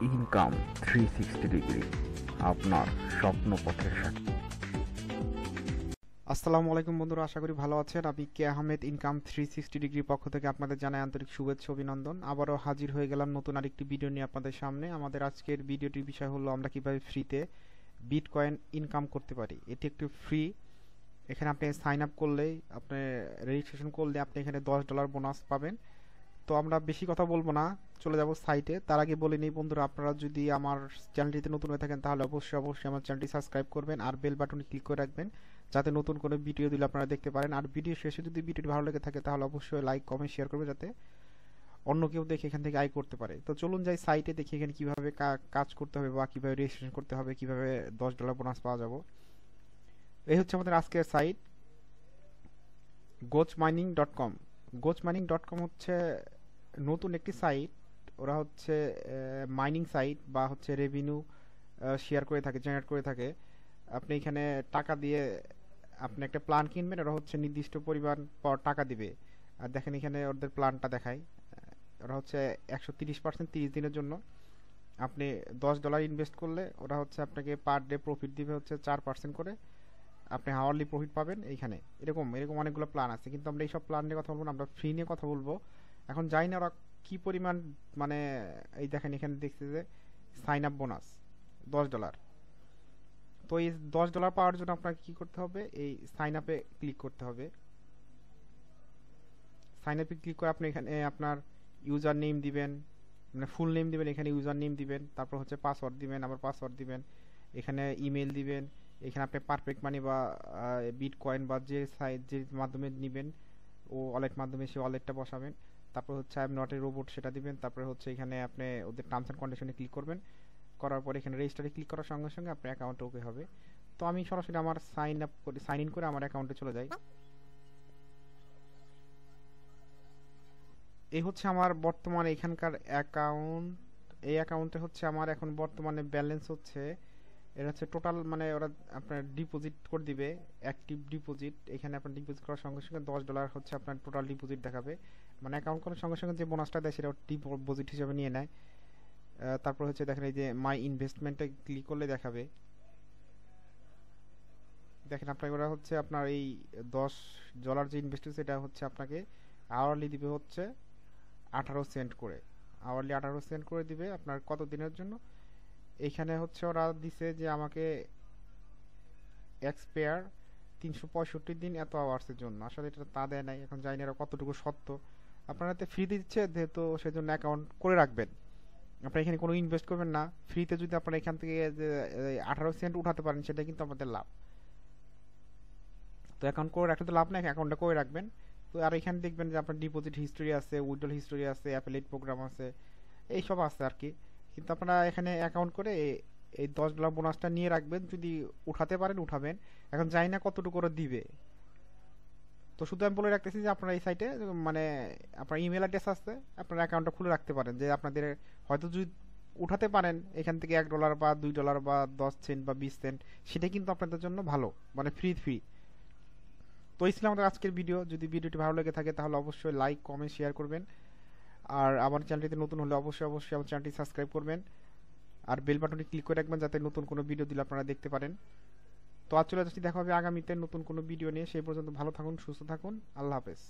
Income 360 degree, আপনার স্বপ্ন পথের সাথে। আসসালামু আলাইকুম বন্ধুরা, আশা করি ভালো আছেন। আমি কে আহমেদ ইনকাম 360 ডিগ্রি পক্ষ থেকে আপনাদের জানাই আন্তরিক শুভেচ্ছা অভিনন্দন। আবারও হাজির হয়ে গেলাম নতুন আরেকটি ভিডিও নিয়ে আপনাদের সামনে। আমাদের আজকের ভিডিওটির বিষয় হলো আমরা কিভাবে ফ্রিতে বিটকয়েন ইনকাম করতে পারি। এটি একটি ফ্রি। এখানে আপনি সাইন আপ করলেই, আপনি রেজিস্ট্রেশন করলে আপনি এখানে $10 বোনাস পাবেন। তো আমরা বেশি কথা বলবো না, চলে যাব সাইটে। তার আগে বলে নিই বন্ধুরা, আপনারা যদি আমার চ্যানেলটিতে নতুন হয়ে থাকেন তাহলে অবশ্যই আমার চ্যানেলটি সাবস্ক্রাইব করবেন আর বেল বাটনে ক্লিক করে রাখবেন, যাতে নতুন কোনো ভিডিও দিলে আপনারা দেখতে পারেন। আর ভিডিও শেষে যদি ভিডিওটি ভালো লেগে থাকে তাহলে অবশ্যই লাইক কমেন্ট শেয়ার করবে, যাতে অন্য কেউ দেখে এখান থেকে আয় করতে পারে। তো চলুন যাই সাইটে, দেখি এখানে কিভাবে কাজ করতে হবে বা কিভাবে রেজিস্ট্রেশন করতে হবে, কিভাবে $10 বোনাস পাওয়া যাবে। এই হচ্ছে আমাদের আজকের সাইট gochmining.com। gochmining.com হচ্ছে নতুন একটি সাইট। ওরা হচ্ছে মাইনিং সাইট বা হচ্ছে রেভিনিউ শেয়ার করে থাকে, জেনারেট করে থাকে। আপনি এখানে টাকা দিয়ে আপনি একটা প্ল্যান কিনবেন, ওরা হচ্ছে নির্দিষ্ট পরিমাণ পর টাকা দিবে। আর দেখেন এখানে ওদের প্ল্যানটা দেখায়, ওরা হচ্ছে 130% 30 দিনের জন্য। আপনি $10 ইনভেস্ট করলে ওরা হচ্ছে আপনাকে পার ডে প্রফিট দিবে হচ্ছে 4% করে। আপনি হাওয়ারলি প্রফিট পাবেন এইখানে। এরকম এরকম অনেকগুলো প্ল্যান আছে, কিন্তু আমরা এইসব প্ল্যান নিয়ে কথা বলবো না, আমরা ফ্রি নিয়ে কথা বলবো। এখন জানি না ওরা কি পরিমাণ, মানে এই দেখেন এখানে দেখতে যে সাইন আপ বোনাস $10। তো এই $10 পাওয়ার জন্য আপনাকে কি করতে হবে, এই সাইন আপে ক্লিক করতে হবে। সাইন আপে ক্লিক করে আপনি এখানে আপনার ইউজার নেম দিবেন, মানে ফুল নেম দিবেন, এখানে ইউজার নেম দিবেন, তারপর হচ্ছে পাসওয়ার্ড দিবেন, আবার পাসওয়ার্ড দিবেন, এখানে ইমেল দিবেন। এখানে আপনি পারফেক্ট মানি বা বিটকয়েন বা যে মাধ্যমে নেবেন ও ওয়ালেট মাধ্যমে সেই ওয়ালেটটা বসাবেন। তারপর হচ্ছে I am not a robot সেটা দিবেন। তারপরে হচ্ছে এখানে আপনি ওদের টার্মস অ্যান্ড কন্ডিশনে ক্লিক করবেন। করার পর এখানে রেজিস্টারে ক্লিক করার সঙ্গে সঙ্গে আপনার অ্যাকাউন্ট ওকে হবে। তো আমি সরাসরি আমার সাইন ইন করে আমার অ্যাকাউন্টে চলে যাই। এই হচ্ছে আমার বর্তমানে এখানকার অ্যাকাউন্ট। এই অ্যাকাউন্টে হচ্ছে আমার এখন বর্তমানে ব্যালেন্স হচ্ছে, এটা হচ্ছে টোটাল, মানে ওরা আপনার ডিপোজিট করে দিবে, অ্যাক্টিভ ডিপোজিট। এখানে আপনার ডিপোজিট করার সঙ্গে সঙ্গে $10 হচ্ছে আপনার টোটাল ডিপোজিট দেখাবে। মানে অ্যাকাউন্ট করার সঙ্গে সঙ্গে যে বোনাসটা দেয় সেটা ডিপোজিট হিসেবে নিয়ে নেয়। তারপর হচ্ছে দেখেন এই যে মাই ইনভেস্টমেন্টে ক্লিক করলে দেখাবে। দেখেন আপনার ওরা হচ্ছে আপনার এই $10 যে ইনভেস্ট সেটা হচ্ছে আপনাকে আওয়ারলি দিবে হচ্ছে 18 সেন্ট করে। আওয়ারলি 18 সেন্ট করে দিবে আপনার কত দিনের জন্য। এইখানে হচ্ছে ওরা দিছে যে আমাকে এক্সপায়ার 365 দিন এত আওয়ার্সের জন্য। আসলে এটা তা দেয় নাই, এখন জানি না এরা কতটুকু সত্য। আপনারা তো ফ্রি দিচ্ছে যেহেতু, সেজন্য অ্যাকাউন্ট করে রাখবেন। আপনারা এখানে কোনো ইনভেস্ট করবেন না, ফ্রিতে যদি আপনারা এখান থেকে যে 18 সেন্ট উঠাতে পারেন সেটা কিন্তু আমাদের লাভ। তো অ্যাকাউন্ট করে রাখতে তো লাভ নাই, অ্যাকাউন্টটা করে রাখবেন। তো আর এখানে দেখবেন যে আপনার ডিপোজিট হিস্টোরি আছে, উইথড্রল হিস্টোরি আছে, অ্যাফিলিয়েট প্রোগ্রাম আছে, এইসব আছে আর কি। কিন্তু আপনারা এখানে অ্যাকাউন্ট করে এই $10 বোনাসটা নিয়ে রাখবেন, যদি উঠাতে পারেন উঠাবেন। এখন জানি না কতটুকু করে দিবে। তো শুধু আমি বলে রাখতেছি যে আপনারা এই সাইটে, মানে আপনার ইমেল অ্যাড্রেস আছে, আপনার অ্যাকাউন্টটা খুলে রাখতে পারেন, যে আপনাদের হয়তো যদি উঠাতে পারেন এখান থেকে $1 বা $2 বা 10 সেন্ট বা 20 সেন্ট, সেটা কিন্তু আপনাদের জন্য ভালো, মানে ফ্রি ফ্রি। তো এই ছিল আমাদের আজকের ভিডিও। যদি ভিডিওটি ভালো লেগে থাকে তাহলে অবশ্যই লাইক কমেন্ট শেয়ার করবেন। আর আমার চ্যানেলটিতে নতুন হলে অবশ্যই আমার চ্যানেলটি সাবস্ক্রাইব করবেন আর বেল বাটনটি ক্লিক করে রাখবেন, যাতে নতুন কোনো ভিডিও দিলে আপনারা দেখতে পারেন। তো আজ চলে যাচ্ছি, দেখা হবে আগামীতে নতুন কোনো ভিডিও নিয়ে। সেই পর্যন্ত ভালো থাকুন, সুস্থ থাকুন, আল্লাহ হাফেজ।